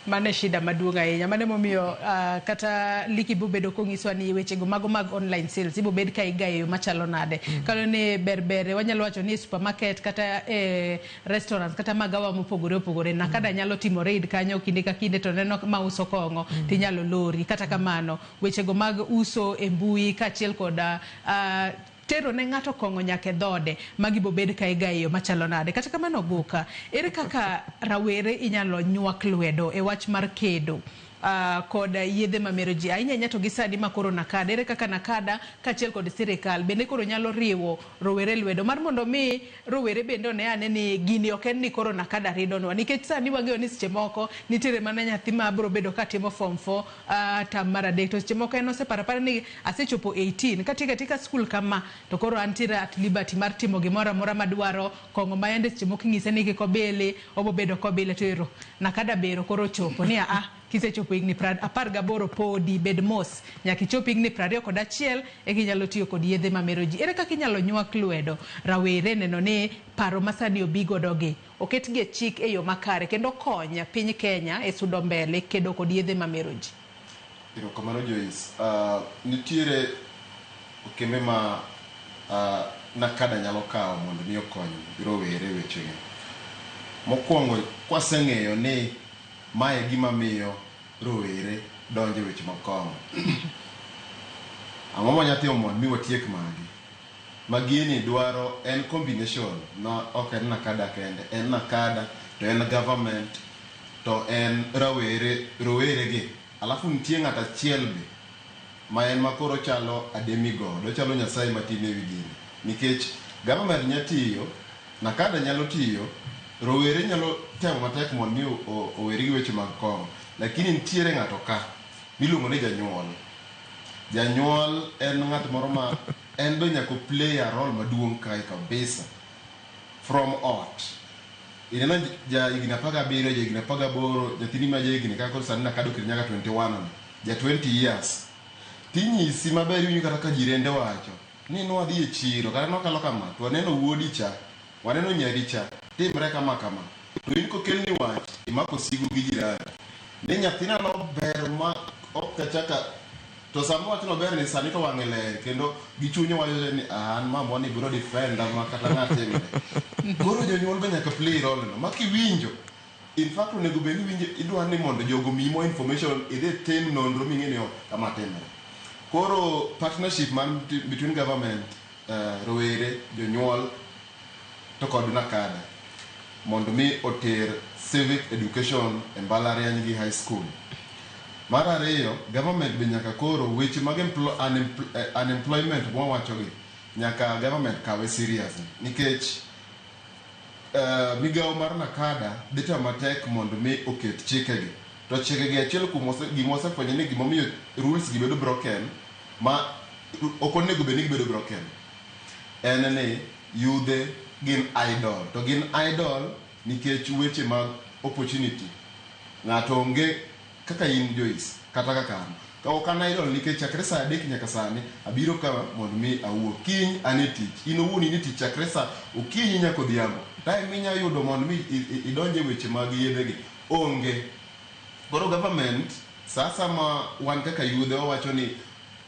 Mane shida maduonga ahinya mane momiyo kata liki bobedo kongiswa ni weche go mago mag online sales ibo bed ka igayo machalo nade kalo ne berbere wanyalo wacho ni supermarket kata restaurants kata magawa mopogore na kada nyalo timo raid kanyo kinde ka kinde to neno ma uso kongo tinyalo lori kata kamano weche go mag uso e mbui kachiel koda tero ne ngato kongo nyake dhode magibo bed ka igayo machalo nade kata kamano Guka ere kaka rawere inyalo nyuak lwedo e wach mar kedo koda yedhe mamero ji ahinya nyato gi sadi makoro nakada ere kaka nakada kachiel kod sirikal bende koro nyalo riwo rowere lwedo mar mondo mi rowere bende ne ane ni gini ok en ni koro nakada ridonwa nikech sani wang'eyo ni seche moko nitiere mana nyathi ma bro bedo ka timo form 4 tam mar adek to seche moko en oseparapara ni asechopo 18 katika skul kama to koro antiere at liberty mar timo gimoro amora madwaro kongo mayande seche moko ng'ise ni kik obele obo bedo kobile to ero nakada bero koro chopo ni kisechopo igni 18 podi bed mos nyaka ichop igni 21 e kinyalo tiyo kod yedhe mamero ji ere kaka inyalo nyuak lwedo rawere neno ni paro masani obigodogi oketgi e chik e yo makare kendo konya piny Kenya e sudo mbele kedo kod yedhe mamero ji kamano Joyce nitiere okembe ma nakada nyalo kawo mondo mi okony rowere wechegi mokwongo kwaseng'eyo ni mae gima miyo rowere donje weche makongo ang'o ma nyathi omon mi watiek magini dwaro en combination no ok en nakada kende en nakada to en government to en rowere gi alafu nitie ng'ata achiel be ma en makoro chalo ademigodo chalo nyasaye matin ewi gini nikech government nyatiyo nakada nyalo tiyo rowere nyalo temo matek mondo mi oweri gi weche mag kongo lakini nitiere ng'ato ka miluongo ni janyuol en ng'at moro ma en do nyako play a role maduong' kae kabisa from ot inena ja igni 17 ja igni 18 jathini ma ja igni kaka sani nakado kiri nyaka 21 ja 20 years tinyisi maber winyo kata ka jirende wacho ni nwadhi e chiro kata nokalo kama to waneno wuodi cha waneno nyari cha timre kama to in kokelni wach imako sigu gi jirani ne nyathina no ber ma ok chaka to samo wach no ber ni sani to wang'e ler kendo gichunyo wayo ni an mamwa ni biro defender ma kata ng'atemne koro jonyuol be nyaka play role no makiwinjo in fact onego bed ni winjo idwa ni mondo jogo mimo information idhi tim nonro ming'eni kama timre koro partnership man between government rowere jonyuol to kod nakada mondo mi oter civic education e mbalariany gi high school mar ariyo government be nyaka koro weche mag unemployment mwawachogi nyaka government kawe serious nikech migawo mar nakada dita matek mondo mi oket chikegi to chikegi achiel kuom gimosefwenyo ni gimomiyo rules gi bedo broken ma ok onego bed ni gibedo broken en ni yudhe gin idol to gin idol nikech weche mag opportunity ng'ato onge kaka in Joyce kata kaka ka ok an idol nikech chakre sa 3 nyaka sani abiro ka mondo mi awuok kiny ane tich in owuon ni tich chakre sa okinyi nyaka odhiambo time minya yudo mondo mi idonje weche mag yedhegi onge koro government sasa ma wan kaka yudhe wawacho ni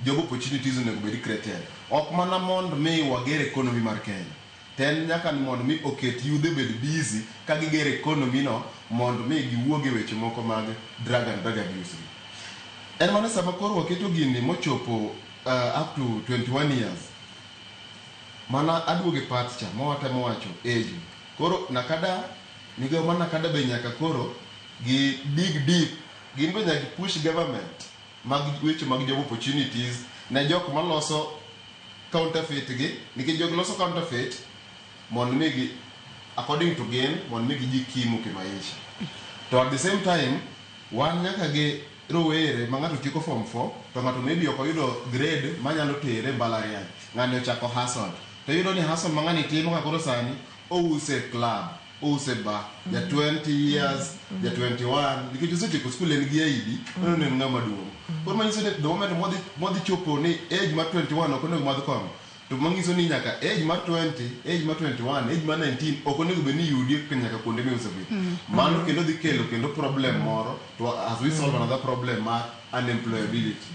job opportunities onego bed created ok mana mondo mi wager economy mar Kenya ten nyaka ni mondo mi oket yudhe bed busy ka giger economy no mondo mi giwuoge weche moko mag drug abuse en mana sama koro waketo gini mochopo up to 21 years mana aduoge part cha mowatemo wacho age koro nakada migawo mana nakada be nyaka koro gi dig deep gin be nyaka push government mag weche mag job opportunities ne jok maloso counterfeit gi nikech jok loso counterfeit mondo mi gi according to gain mondo mi gi kimu kimaisha to at the same time wan nyaka gi rowere ma ng'ato tieko form 4 to ng'ato maybe ok oyudo grade manyalo tere mbalariany ng'ani ochako hustle to yudo ni hustle ma ng'ani timo ka koro sani ouse club ouse bar ja 20 years ja 21 nikech osetieko skul en gi ID ono ne ng'ama duong' koro manyiso ni the moment modhi chopo ni age mar 21 ok onego madh kong'o to mangiso ni nyaka age mar 20, age mar 21, age mar 19 ok onego bed ni yudi nyaka kuonde miuso vitu. Mano kendo dhi kelo kendo problem moro to as we solve another problem mar unemployability.